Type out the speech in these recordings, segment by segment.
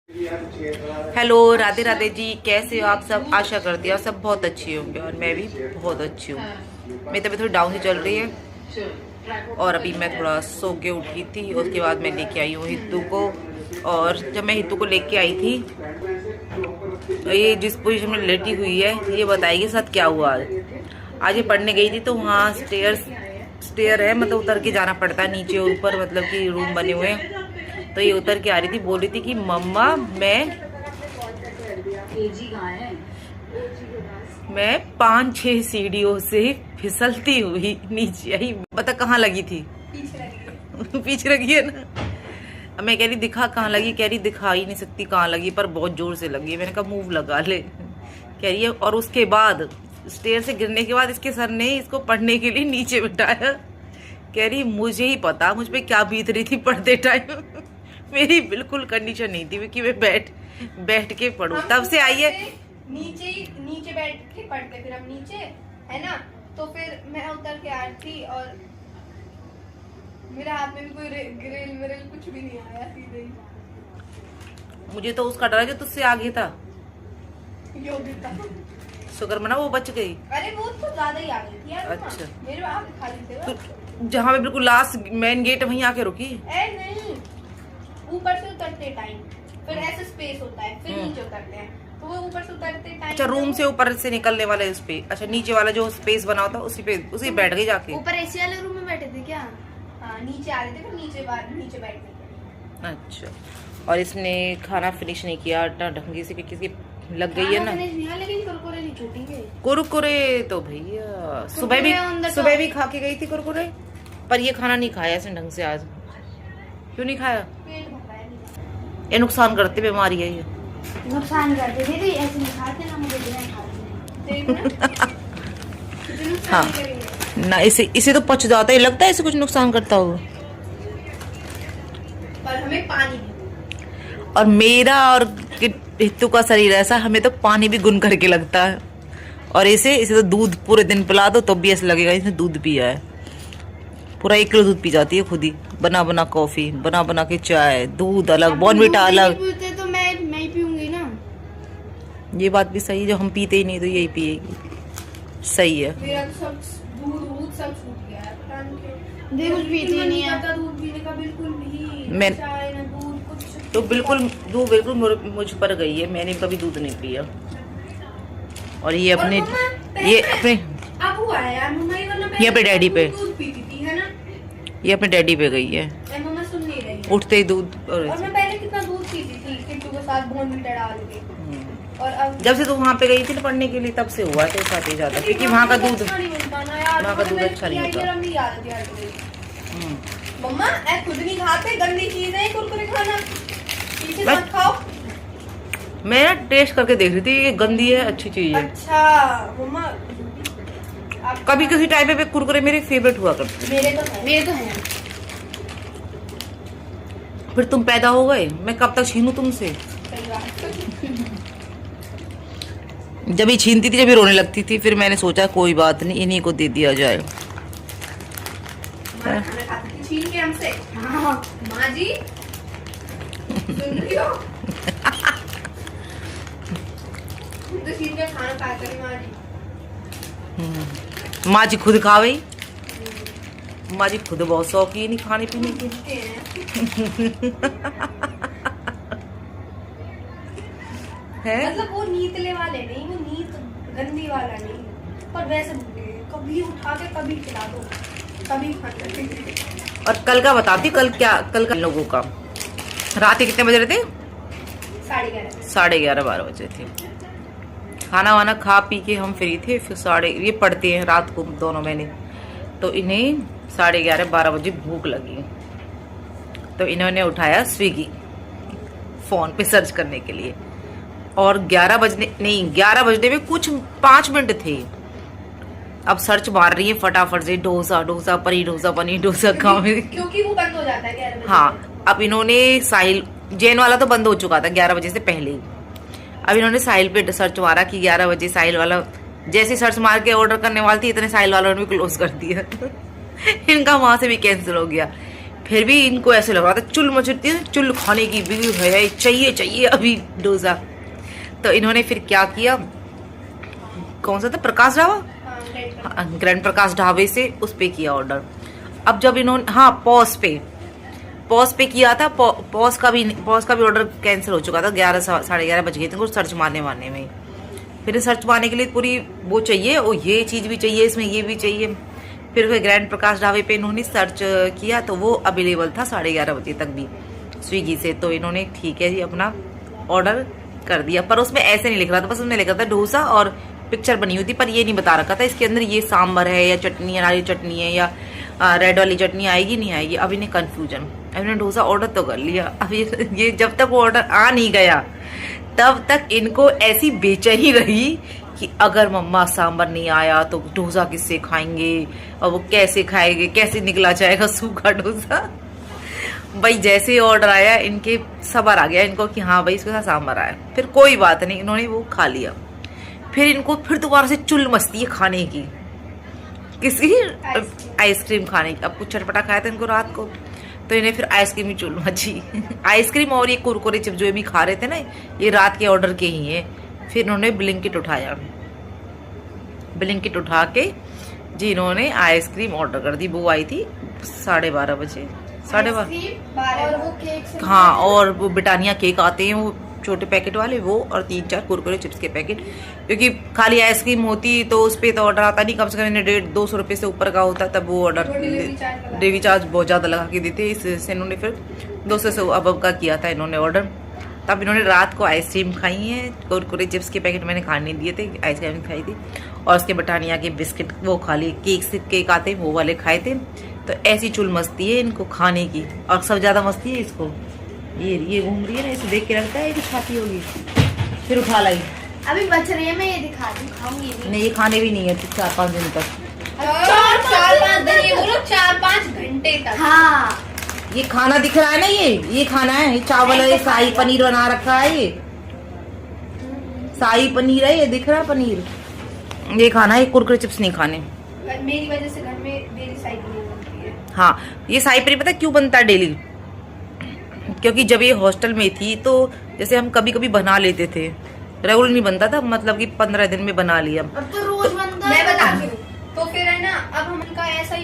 Hello, Radhe Radhe ji. कैसे हो आप सब? आशा करती हूँ आप सब बहुत अच्छी होंगे और मैं भी बहुत अच्छी हूँ। मेरी तबीयत थोड़ी डाउन ही चल रही है और अभी मैं थोड़ा सो के उठी थी। उसके बाद मैं लेके आई हूँ हितू को। और जब मैं हितू को लेके आई थी, ये जिस पोजीशन में लेटी हुई है ये बताएगी साथ क्या हुआ। आज ये पढ़ने गई थी तो वहाँ स्टेयर है, मतलब उतर के जाना पड़ता है नीचे और ऊपर, मतलब कि रूम बने हुए हैं। तो ये उतर के आ रही थी, बोल रही थी कि मम्मा मैं 5-6 सीढ़ियों से फिसलती हुई नीचे आई। बता कहाँ लगी थी? पीछे लगी है ना। अब मैं कह रही दिखा कहाँ लगी, कह रही दिखा ही नहीं सकती कहाँ लगी, पर बहुत जोर से लगी। मैंने कहा मूव लगा ले, कह रही है। और उसके बाद स्टेयर से गिरने के बाद इसके सर ने इसको पढ़ने के लिए नीचे बिठाया। कह रही मुझे ही पता मुझ पे क्या बीत रही थी पढ़ते टाइम। मेरी बिल्कुल कंडीशन नहीं थी कि मैं बैठ के पढूं। तब से आई है नीचे बैठ के पढ़ते, फिर हम नीचे है ना, तो फिर मैं उतर के आ रही थी और मेरे हाथ में भी कोई ग्रिल कुछ भी नहीं आया, सीधे ही। मुझे तो उसका डर है जो तुझसे आगे था। योगिता शुक्र मना वो बच गई। अरे वो तो ज्यादा ही आ गई थी यार। अच्छा, मेरे आगे खाली थे तो जहाँ पे बिल्कुल लास्ट मेन गेट वहीं आके रुकी। नहीं, ऊपर से उतरते टाइम फिर ऐसे स्पेस होता है, फिर नीचे उतरते हैं, तो वो ऊपर से उतरते टाइम। अच्छा, रूम से ऊपर से निकलने वाले उस पे, अच्छा नीचे वाला जो स्पेस बना होता उसी बैठ गई जाके। ऊपर एसी वाले रूम में बैठे थे क्या? हाँ, नीचे आ रहे थे, फिर नीचे बैठने के। अच्छा, और इसने खाना फिनिश नहीं किया ढंगी से, किसी लग गई है ना। लेकिन कुरकुरे नहीं छूटेंगे। कुरकुरे तो भैया सुबह भी खा के गई थी कुरकुरे, पर ये खाना नहीं खाया इसने ढंग से। आज क्यों नहीं खाया? ये नुकसान करते, बीमारी है ये। नुकसान करते थे, ऐसे नहीं खाते ना, मुझे बिना खाते। हाँ ना, इसे तो पच जाता है, लगता है इसे कुछ नुकसान करता होगा। पर हमें पानी भी। और मेरा और हित्तू का शरीर ऐसा, हमें तो पानी भी गुन करके लगता है। और इसे तो दूध पूरे दिन पिला दो तो भी ऐसा लगेगा इसने दूध पिया है। पूरा 1 किलो दूध पी जाती है खुद ही, बना बना कॉफी, बना बना के चाय, दूध अलग, बॉर्नविटा अलग। तो मैं ही पीऊंगी ना। ये बात भी सही है, जो हम पीते ही नहीं तो यही पिएगी। सही है। मेरा तो सब दूध सब छूट गया है, पता नहीं क्यों। देखो कुछ पीते नहीं है, दूध पीने का बिल्कुल भी। मैं चाय ना दूध कुछ तो बिल्कुल मुझ पर गई है। मैंने कभी दूध नहीं पिया। और ये अपने अब हुआ है यार मम्मा, ये अपने डैडी पे, दूध पीती थी है ना, ये अपने डैडी पे गई है। मम्मा सुन नहीं रही है। उठते ही दूध। और मैं पहले कितना दूध पीती थी किट्टू के साथ बॉर्नविटा डाल के। और अब जब से तू वहाँ पे गई थी ना पढ़ने के लिए, तब से हुआ तेरे साथ ही ज्यादा, क्योंकि वहाँ का दूध अच्छा नहीं होता। मम्मा खुद नहीं खाते, गंदी चीज है कुरकुरे खाना, पीछे मत खाओ। मैं ना टेस्ट करके देख रही थी, ये गंदी है अच्छी चीज है। अच्छा मम्मा, कभी किसी टाइम पे कुरकुरे मेरे फेवरेट हुआ करते। मेरे तो है। फिर तुम पैदा हो गए, मैं कब तक छीनूं तुमसे? जब ही छीनती थी, जब ही रोने लगती थी, फिर मैंने सोचा कोई बात नहीं, इन्हीं को दे दिया जाए। छीन के हमसे। माँ जी सुन रही हो? तो छीन के खाना खा करी माँ जी। माँ जी खुद खा गई। माँ जी खुद बहुत शौकीन है खाने पीने की। है मतलब वो नीतले वाले नहीं, वो नीत गंदी वाला नहीं, पर वैसे कभी उठा के कभी खिला दो, कभी खाते। और कल का बताती, कल का लोगों का रात के कितने बजे रहे थे? 11:30 12 बजे थे। खाना वाना खा पी के हम फ्री थे। फिर ये पढ़ते हैं रात को दोनों मैंने, तो इन्हें 11:30-12 बजे भूख लगी, तो इन्होंने उठाया स्विगी फोन पे सर्च करने के लिए। और 11 बजने में कुछ 5 मिनट थे। अब सर्च मार रही है फटाफट से, डोसा पनीर डोसा खाओ, क्योंकि वो बंद हो जाता है 11 बजे। हाँ, अब इन्होंने साहिल जैन वाला तो बंद हो चुका था 11 बजे से पहले ही। अब इन्होंने साहिल पे सर्च मारा कि 11 बजे साहिल वाला, जैसे सर्च मार के ऑर्डर करने वाली थी, इतने साहिल वालों ने भी क्लोज कर दिया। इनका वहां से भी कैंसिल हो गया। फिर भी इनको ऐसे लग रहा था चुल मचुलती है, चुल खाने की भी है, चाहिए चाहिए अभी डोसा। तो इन्होंने फिर क्या किया, कौन सा था, प्रकाश ढाबा, ग्रैंड प्रकाश ढाबे से उस पे किया ऑर्डर। अब जब इन्होंने, हाँ पॉज पे किया था, पॉज का भी ऑर्डर कैंसिल हो चुका था, 11 साढ़े 11 बज गए थे कुछ सर्च मारने में। फिर सर्च मारने के लिए पूरी वो चाहिए, और ये चीज़ भी चाहिए, इसमें ये भी चाहिए। फिर ग्रैंड प्रकाश ढाबे पे इन्होंने सर्च किया तो वो अवेलेबल था 11:30 बजे तक भी स्विगी से। तो इन्होंने ठीक है जी अपना ऑर्डर कर दिया, पर उसमें ऐसे नहीं लिख रहा था, बस उसमें लिखा था डोसा और पिक्चर बनी हुई थी, पर ये नहीं बता रखा था इसके अंदर ये सांभर है या चटनी है, नारियल चटनी है या रेड वाली चटनी आएगी नहीं आएगी। अब इन्हें कन्फ्यूजन, अब इन्होंने डोसा ऑर्डर तो कर लिया, अब ये जब तक वो ऑर्डर आ नहीं गया तब तक इनको ऐसी बेचैनी रही कि अगर मम्मा सांभर नहीं आया तो डोसा किससे खाएंगे, और वो कैसे खाएंगे, कैसे निकला जाएगा सूखा डोसा। भाई जैसे ही ऑर्डर आया इनके सबर आ गया इनको कि हाँ भाई इसके साथ सांभर आया, फिर कोई बात नहीं, इन्होंने वो खा लिया। फिर इनको फिर दोबारा से चुल मचती है खाने की, किसी आइसक्रीम खाने की। अब कुछ चटपटा खाया था इनको रात को, तो इन्हें फिर आइसक्रीम ही चुल मची। आइसक्रीम और ये कुरकुरे चिप्स जो भी खा रहे थे ना, ये रात के ऑर्डर के ही है। फिर इन्होंने ब्लिंकिट उठाया, ब्लिंकिट उठा के जी इन्होंने आइसक्रीम ऑर्डर कर दी। वो आई थी 12:30 बजे, 12:30। हाँ, और वो ब्रिटानिया केक आते हैं वो छोटे पैकेट वाले, वो और 3-4 कुरकुरे चिप्स के पैकेट, क्योंकि खाली आइसक्रीम होती तो उस पर तो ऑर्डर आता नहीं, कम से कम इन्हें 150-200 रुपये से ऊपर का होता तब वो ऑर्डर, डिलीवरी चार्ज बहुत ज़्यादा लगा के देते, इससे इन्होंने फिर 200 से अब का किया था इन्होंने ऑर्डर। तब इन्होंने रात को आइसक्रीम खाई है, कुरकुरे चिप्स के पैकेट मैंने खाने दिए थे, आइसक्रीम खाई थी, और उसके ब्रिटानिया के बिस्किट वो खा लिए, केक आते वो वाले खाए थे। तो ऐसी चुल मस्ती है इनको खाने की, और सब ज़्यादा मस्ती है इसको, ये घूम रही है ना, इसे देख के लगता है कि खाती होगी, फिर उठा लाई। अभी बच रही है, मैं ये दिखा दूं, खाऊंगी नहीं ये खाने भी नहीं है 4-5 दिन तक, 4-5 दिन, ये बोलो 4-5 घंटे तक। हाँ ये खाना दिख रहा है ना, ये खाना है, ये चावल है, शाही पनीर बना रखा है, ये शाही पनीर है, ये दिख रहा है पनीर, ये खाना है, कुरकुरे चिप्स नहीं खाने। मेरी वजह से घर में डेली शाही पनीर बनती है। हाँ, ये शाही पनीर पता क्यों बनता है डेली, क्योंकि जब ये हॉस्टल में थी तो जैसे हम कभी कभी बना लेते थे, रेगुलर नहीं बनता था, मतलब कि 15 दिन में बना लिया। अब तो रोज बनता है। मैं बताती हूँ, तो फिर है ना, अब हमका ऐसा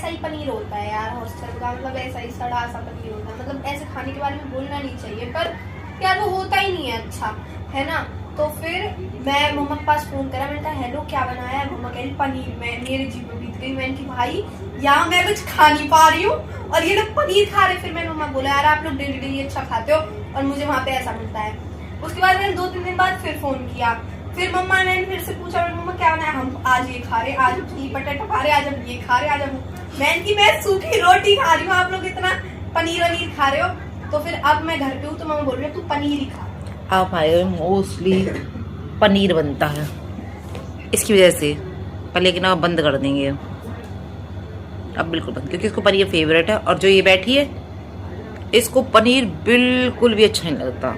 ही पनीर होता है यार हॉस्टल का, मतलब ऐसा ही सड़ा सा पनीर होता है, मतलब ऐसे खाने के बारे में बोलना नहीं चाहिए, पर यार वो होता ही नहीं है अच्छा, है ना। तो फिर मैं मम्मा के पास फोन करा, मैंने कहा हेलो क्या बनाया है, मम्मा कह रही पनीर। मैं मेरे जीभ में बीत गई, मैंने कि भाई यहाँ मैं कुछ खा नहीं पा रही हूँ और ये लोग पनीर खा रहे। फिर मैंने मम्मा बोला यार आप लोग डेली डेली अच्छा खाते हो और मुझे वहाँ पे ऐसा मिलता है। उसके बाद मैंने 2-3 दिन बाद फिर फोन किया, फिर मम्मा ने फिर से पूछा मम्मा क्या बनाया, हम आज ये खा रहे, आज घी पटेटो खा रहे, आज हम ये खा रहे, आज हम, मैं सूखी रोटी खा रही हूँ, आप लोग इतना पनीर वनीर खा रहे हो। तो फिर अब मैं घर पे हूँ तो मम्मा बोल रही है तू पनीर ही खा। आप आए मोस्टली पनीर बनता है इसकी वजह से, पर लेकिन अब बंद कर देंगे, अब बिल्कुल बंद, क्योंकि इसको पनीर फेवरेट है। और जो ये बैठी है इसको पनीर बिल्कुल भी अच्छा नहीं लगता,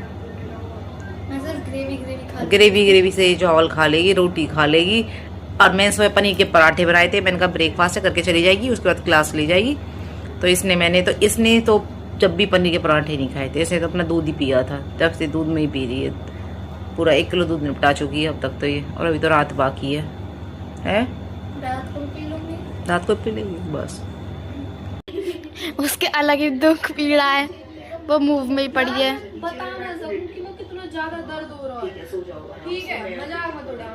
ग्रेवी से चावल खा लेगी, रोटी खा लेगी। और मैं सुबह पनीर के पराठे बनाए थे, मैंने कहा ब्रेकफास्ट करके चली जाएगी, उसके बाद क्लास ले जाएगी। तो इसने तो जब भी पनीर के पराठे नहीं खाए थे, इसने तो अपना दूध ही पिया था, जब से दूध में ही पी रही है, पूरा 1 किलो दूध निपटा चुकी है अब तक तो ये, और अभी तो रात बाकी है रात को पी लूंगी, रात को पी लेगी बस। उसके अलग ही दुख पीड़ा है, वो मूव में ही पड़ी है। बता ना सकूं कि मैं कितना ज्यादा दर्द हो रहा है। ठीक है मजाक मत उड़ाओ।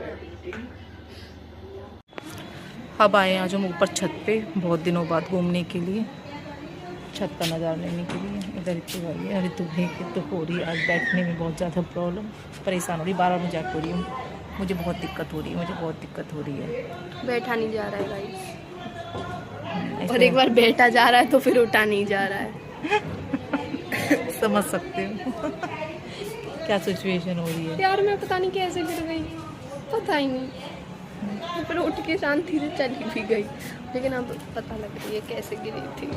अब आए आज हम ऊपर छत पे बहुत दिनों बाद घूमने के लिए, छत का नज़ारा लेने के लिए। इधर इतनी भाई है, ऋतु भाई की तो हो रही है आज बैठने में बहुत ज़्यादा प्रॉब्लम, परेशान हो रही, 12 मजाक हो रही हूँ, मुझे बहुत दिक्कत हो रही है, बैठा नहीं जा रहा है गाइस, और एक बार बैठा जा रहा है तो फिर उठा नहीं जा रहा है। समझ सकते हो क्या सिचुएशन हो रही है यार। मैं पता नहीं कैसे गिर गई, पता ही नहीं, फिर उठ के शांति से चली भी गई, लेकिन अब पता लग रही है कैसे गिरी थी।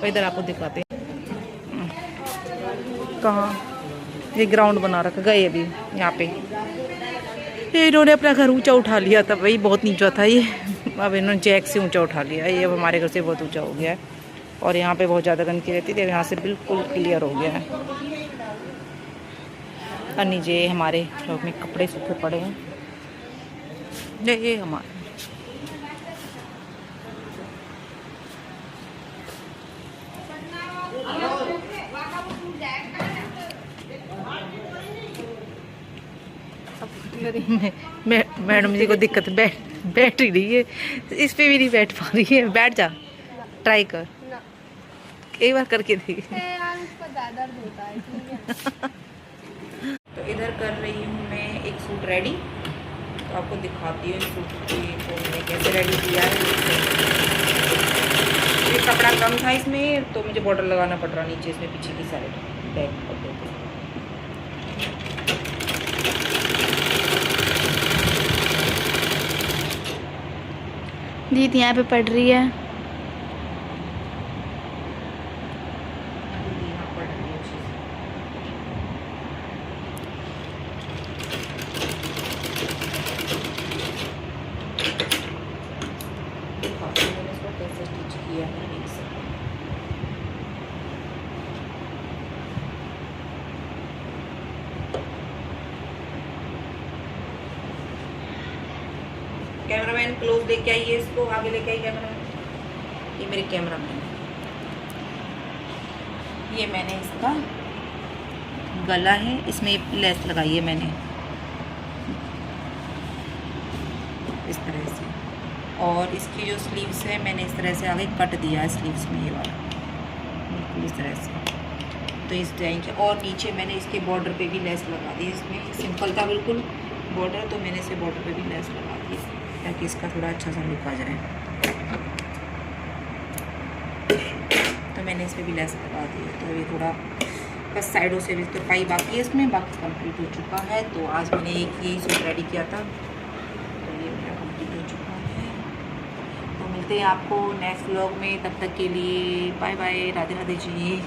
इधर आपको दिखाते हैं कहाँ ये ग्राउंड बना रखा, गए अभी यहाँ पे, ये इन्होंने अपना घर ऊंचा उठा लिया था भाई, बहुत नीचा था ये, अब इन्होंने जैक से ऊंचा उठा लिया, ये अब हमारे घर से बहुत ऊंचा हो गया है। और यहाँ पे बहुत ज़्यादा गंदगी रहती थी, यहाँ से बिल्कुल क्लियर हो गया है। और नीचे हमारे लोग में कपड़े सूखे पड़े हैं, ये हमारे मैडम जी को दिक्कत बैठ ही रही है, इस पे भी नहीं बैठ पा रही है। बैठ जा, ट्राई कर, ना एक बार करके देख। ज़्यादा दर्द होता है, ठीक है। तो इधर कर रही हूँ मैं एक सूट रेडी, तो आपको दिखाती हूँ इस सूट को मैंने कैसे रेडी किया है। ये कपड़ा कम था इसमें, तो मुझे बॉर्डर लगाना पड़ रहा नीचे इसमें पीछे की साइड बैक कपड़े पे। दीदी यहाँ पे पढ़ रही है। यहाँ पड़ रही है चीज़। दिखाती हूँ मैंने इसको कैसे स्टिच किया है, देख सकते हैं। कैमरामैन क्लोज लेके आइए, इसको आगे लेके आइए कैमरामैन। ये मेरे कैमरामैन, ये मैंने इसका गला है, इसमें लेस लगाई है मैंने इस तरह से, और इसकी जो स्लीव्स है मैंने इस तरह से आगे कट दिया है स्लीव्स में, ये वाला बिल्कुल इस तरह से। तो इस डिजाइन के, और नीचे मैंने इसके बॉर्डर पे भी लेस लगा दी। इसमें सिंपल था बिल्कुल बॉर्डर, तो मैंने इसे बॉर्डर पे भी लेस लगा दी ताकि इसका थोड़ा अच्छा सा लुक आ जाए। तो मैंने इस पर भी लेस लगा दी है। तो ये थोड़ा बस साइडों से भी तुरपाई बाकी है इसमें, बाकी कंप्लीट हो चुका है। तो आज मैंने एक यही सूट रेडी किया था, तो ये मेरा कंप्लीट हो चुका है। तो मिलते हैं आपको नेक्स्ट व्लॉग में, तब तक के लिए बाय बाय, राधे राधे जी।